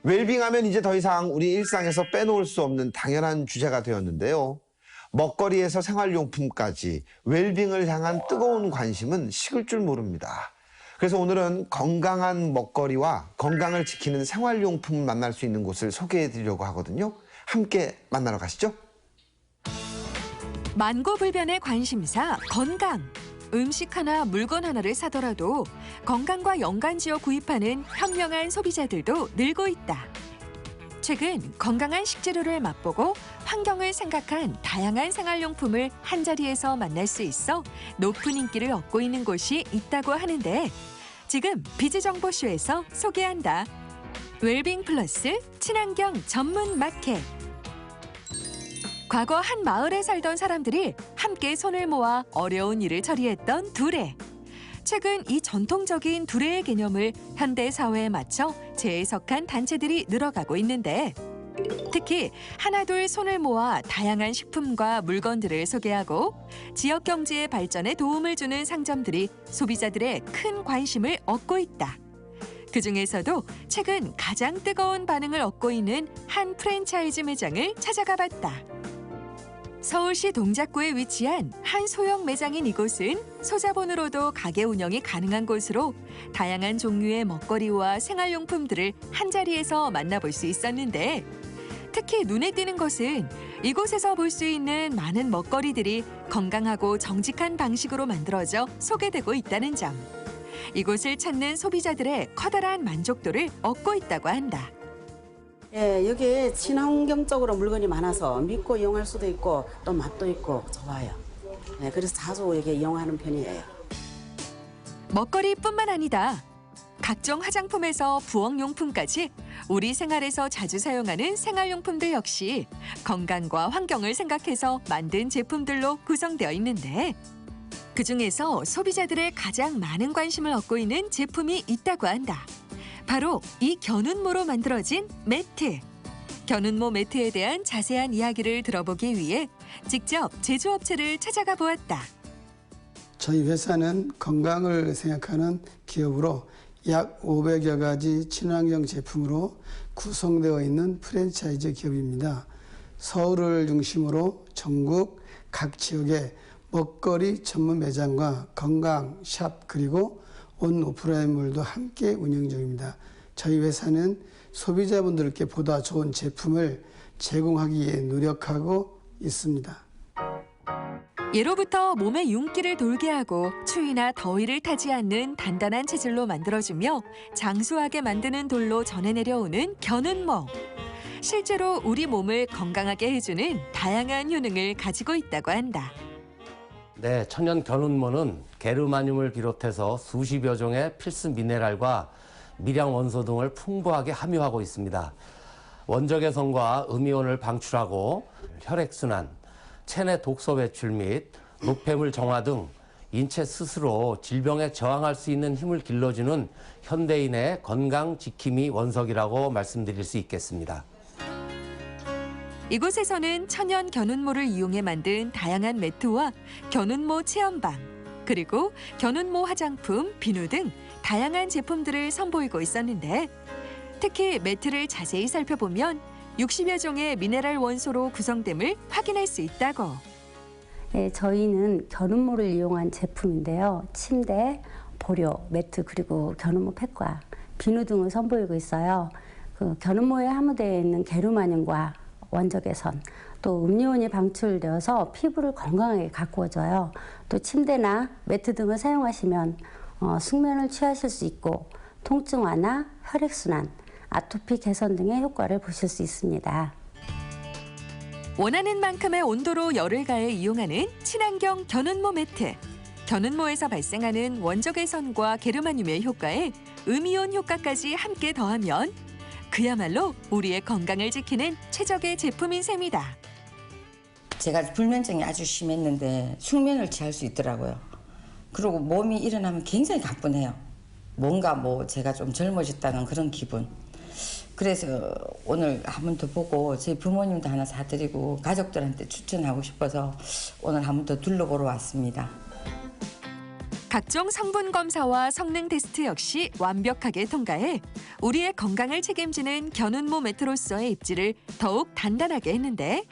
웰빙하면 이제 더 이상 우리 일상에서 빼놓을 수 없는 당연한 주제가 되었는데요. 먹거리에서 생활용품까지 웰빙을 향한 뜨거운 관심은 식을 줄 모릅니다. 그래서 오늘은 건강한 먹거리와 건강을 지키는 생활용품을 만날 수 있는 곳을 소개해 드리려고 하거든요. 함께 만나러 가시죠. 만고불변의 관심사 건강. 음식 하나, 물건 하나를 사더라도 건강과 연관지어 구입하는 현명한 소비자들도 늘고 있다. 최근 건강한 식재료를 맛보고 환경을 생각한 다양한 생활용품을 한자리에서 만날 수 있어 높은 인기를 얻고 있는 곳이 있다고 하는데 지금 비즈정보쇼에서 소개한다. 웰빙 플러스 친환경 전문 마켓. 과거 한 마을에 살던 사람들이 함께 손을 모아 어려운 일을 처리했던 두레. 최근 이 전통적인 두레의 개념을 현대 사회에 맞춰 재해석한 단체들이 늘어가고 있는데 특히 하나둘 손을 모아 다양한 식품과 물건들을 소개하고 지역 경제의 발전에 도움을 주는 상점들이 소비자들의 큰 관심을 얻고 있다. 그중에서도 최근 가장 뜨거운 반응을 얻고 있는 한 프랜차이즈 매장을 찾아가 봤다. 서울시 동작구에 위치한 한 소형 매장인 이곳은 소자본으로도 가게 운영이 가능한 곳으로 다양한 종류의 먹거리와 생활용품들을 한자리에서 만나볼 수 있었는데 특히 눈에 띄는 것은 이곳에서 볼 수 있는 많은 먹거리들이 건강하고 정직한 방식으로 만들어져 소개되고 있다는 점. 이곳을 찾는 소비자들의 커다란 만족도를 얻고 있다고 한다. 예, 여기에 친환경적으로 물건이 많아서 믿고 이용할 수도 있고 또 맛도 있고 좋아요. 예, 그래서 자주 여기 이용하는 편이에요. 먹거리뿐만 아니다. 각종 화장품에서 부엌용품까지 우리 생활에서 자주 사용하는 생활용품들 역시 건강과 환경을 생각해서 만든 제품들로 구성되어 있는데 그중에서 소비자들의 가장 많은 관심을 얻고 있는 제품이 있다고 한다. 바로 이 견운모로 만들어진 매트. 견운모 매트에 대한 자세한 이야기를 들어보기 위해 직접 제조업체를 찾아가 보았다. 저희 회사는 건강을 생각하는 기업으로 약 500여 가지 친환경 제품으로 구성되어 있는 프랜차이즈 기업입니다. 서울을 중심으로 전국 각 지역에 먹거리 전문 매장과 건강 샵 그리고 온 오프라인몰도 함께 운영 중입니다. 저희 회사는 소비자분들께 보다 좋은 제품을 제공하기 위해 노력하고 있습니다. 예로부터 몸에 윤기를 돌게 하고 추위나 더위를 타지 않는 단단한 체질로 만들어주며 장수하게 만드는 돌로 전해 내려오는 견운모. 실제로 우리 몸을 건강하게 해주는 다양한 효능을 가지고 있다고 한다. 네, 천연 견운모는 게르마늄을 비롯해서 수십여 종의 필수 미네랄과 미량 원소 등을 풍부하게 함유하고 있습니다. 원적외선과 음이온을 방출하고 혈액순환, 체내 독소 배출 및 노폐물 정화 등 인체 스스로 질병에 저항할 수 있는 힘을 길러주는 현대인의 건강 지킴이 원석이라고 말씀드릴 수 있겠습니다. 이곳에서는 천연 견운모를 이용해 만든 다양한 매트와 견운모 체험방, 그리고 견운모 화장품, 비누 등 다양한 제품들을 선보이고 있었는데 특히 매트를 자세히 살펴보면 60여 종의 미네랄 원소로 구성됨을 확인할 수 있다고. 네, 저희는 견운모를 이용한 제품인데요. 침대, 보료, 매트 그리고 견운모 팩과 비누 등을 선보이고 있어요. 그 견운모에 함유되어 있는 게르마늄과 원적외선, 또 음이온이 방출되어서 피부를 건강하게 가꾸어줘요. 또 침대나 매트 등을 사용하시면 숙면을 취하실 수 있고 통증 완화, 혈액순환, 아토피 개선 등의 효과를 보실 수 있습니다. 원하는 만큼의 온도로 열을 가해 이용하는 친환경 견운모 매트. 견운모에서 발생하는 원적외선과 게르마늄의 효과에 음이온 효과까지 함께 더하면 그야말로 우리의 건강을 지키는 최적의 제품인 셈이다. 제가 불면증이 아주 심했는데 숙면을 취할 수 있더라고요. 그리고 몸이 일어나면 굉장히 가뿐해요. 뭔가 제가 좀 젊어졌다는 그런 기분. 그래서 오늘 한 번 더 보고 제 부모님도 하나 사드리고 가족들한테 추천하고 싶어서 오늘 한 번 더 둘러보러 왔습니다. 각종 성분 검사와 성능 테스트 역시 완벽하게 통과해 우리의 건강을 책임지는 견운모 매트로서의 입지를 더욱 단단하게 했는데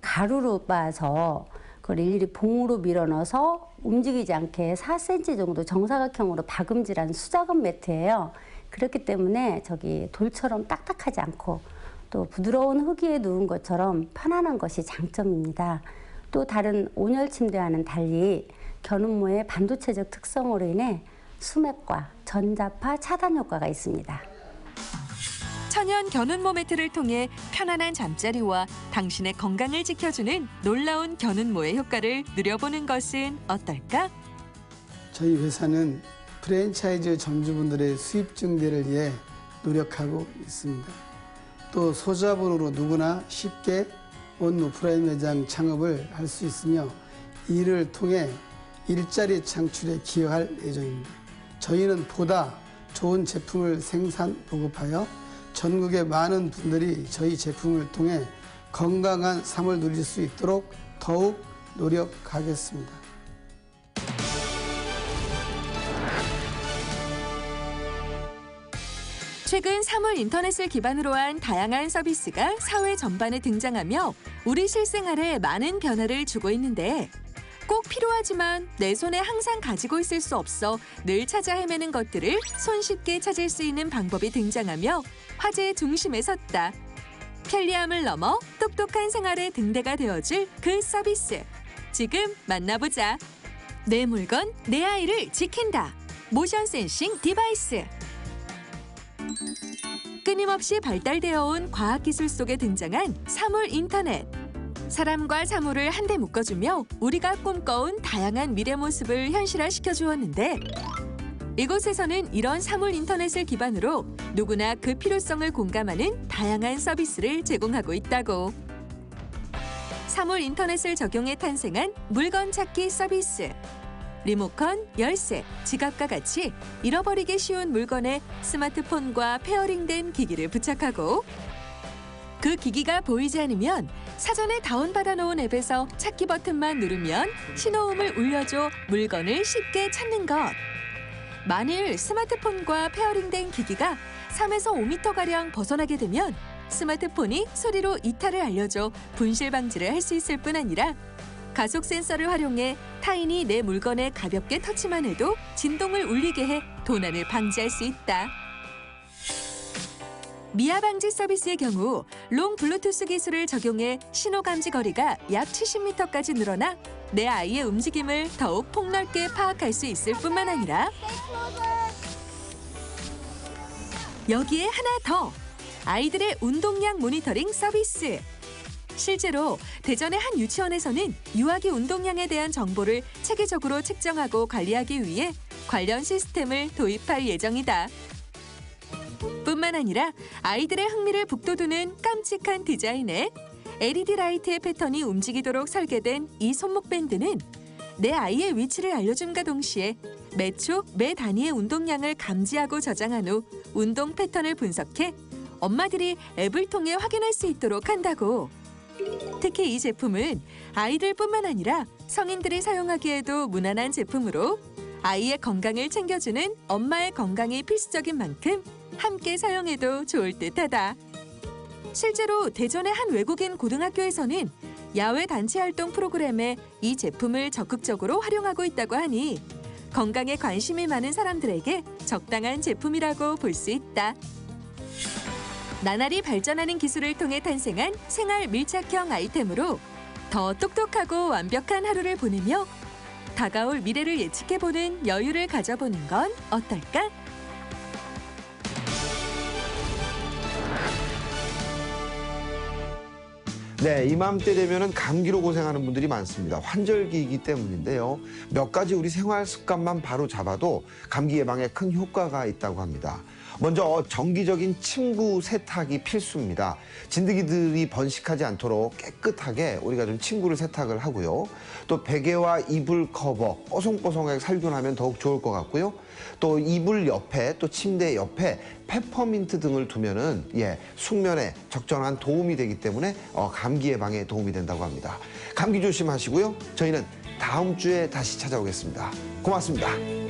가루로 빻아서 그걸 일일이 봉으로 밀어넣어서 움직이지 않게 4cm 정도 정사각형으로 박음질한 수작업 매트예요. 그렇기 때문에 돌처럼 딱딱하지 않고 또 부드러운 흙 위에 누운 것처럼 편안한 것이 장점입니다. 또 다른 온열 침대와는 달리 견음모의 반도체적 특성으로 인해 수맥과 전자파 차단 효과가 있습니다. 천연 견운모 매트를 통해 편안한 잠자리와 당신의 건강을 지켜주는 놀라운 견운모의 효과를 누려보는 것은 어떨까? 저희 회사는 프랜차이즈 점주분들의 수입 증대를 위해 노력하고 있습니다. 또 소자본으로 누구나 쉽게 온 오프라인 매장 창업을 할 수 있으며 이를 통해 일자리 창출에 기여할 예정입니다. 저희는 보다 좋은 제품을 생산, 보급하여 전국의 많은 분들이 저희 제품을 통해 건강한 삶을 누릴 수 있도록 더욱 노력하겠습니다. 최근 사물 인터넷을 기반으로 한 다양한 서비스가 사회 전반에 등장하며 우리 실생활에 많은 변화를 주고 있는데 꼭 필요하지만 내 손에 항상 가지고 있을 수 없어 늘 찾아 헤매는 것들을 손쉽게 찾을 수 있는 방법이 등장하며 화제의 중심에 섰다. 편리함을 넘어 똑똑한 생활의 등대가 되어줄 그 서비스. 지금 만나보자. 내 물건, 내 아이를 지킨다. 모션 센싱 디바이스. 끊임없이 발달되어 온 과학기술 속에 등장한 사물 인터넷. 사람과 사물을 한데 묶어주며 우리가 꿈꿔온 다양한 미래 모습을 현실화시켜 주었는데 이곳에서는 이런 사물 인터넷을 기반으로 누구나 그 필요성을 공감하는 다양한 서비스를 제공하고 있다고. 사물 인터넷을 적용해 탄생한 물건 찾기 서비스. 리모컨, 열쇠, 지갑과 같이 잃어버리기 쉬운 물건에 스마트폰과 페어링된 기기를 부착하고 그 기기가 보이지 않으면 사전에 다운받아 놓은 앱에서 찾기 버튼만 누르면 신호음을 울려줘 물건을 쉽게 찾는 것. 만일 스마트폰과 페어링된 기기가 3에서 5m가량 벗어나게 되면 스마트폰이 소리로 이탈을 알려줘 분실 방지를 할 수 있을 뿐 아니라 가속 센서를 활용해 타인이 내 물건에 가볍게 터치만 해도 진동을 울리게 해 도난을 방지할 수 있다. 미아 방지 서비스의 경우 롱 블루투스 기술을 적용해 신호 감지 거리가 약 70m까지 늘어나 내 아이의 움직임을 더욱 폭넓게 파악할 수 있을 뿐만 아니라 여기에 하나 더! 아이들의 운동량 모니터링 서비스! 실제로 대전의 한 유치원에서는 유아기 운동량에 대한 정보를 체계적으로 측정하고 관리하기 위해 관련 시스템을 도입할 예정이다. 뿐만 아니라 아이들의 흥미를 북돋우는 깜찍한 디자인에 LED 라이트의 패턴이 움직이도록 설계된 이 손목 밴드는 내 아이의 위치를 알려줌과 동시에 매 초, 매 단위의 운동량을 감지하고 저장한 후 운동 패턴을 분석해 엄마들이 앱을 통해 확인할 수 있도록 한다고. 특히 이 제품은 아이들뿐만 아니라 성인들이 사용하기에도 무난한 제품으로 아이의 건강을 챙겨주는 엄마의 건강이 필수적인 만큼 함께 사용해도 좋을 듯하다. 실제로 대전의 한 외국인 고등학교에서는 야외 단체 활동 프로그램에 이 제품을 적극적으로 활용하고 있다고 하니 건강에 관심이 많은 사람들에게 적당한 제품이라고 볼 수 있다. 나날이 발전하는 기술을 통해 탄생한 생활 밀착형 아이템으로 더 똑똑하고 완벽한 하루를 보내며 다가올 미래를 예측해보는 여유를 가져보는 건 어떨까? 네, 이맘때 되면은 감기로 고생하는 분들이 많습니다. 환절기이기 때문인데요. 몇 가지 우리 생활 습관만 바로 잡아도 감기 예방에 큰 효과가 있다고 합니다. 먼저 정기적인 침구 세탁이 필수입니다. 진드기들이 번식하지 않도록 깨끗하게 우리가 좀 침구를 세탁을 하고요. 또 베개와 이불 커버 뽀송뽀송하게 살균하면 더욱 좋을 것 같고요. 또 이불 옆에 또 침대 옆에 페퍼민트 등을 두면은 숙면에 적절한 도움이 되기 때문에 감기 예방에 도움이 된다고 합니다. 감기 조심하시고요. 저희는 다음 주에 다시 찾아오겠습니다. 고맙습니다.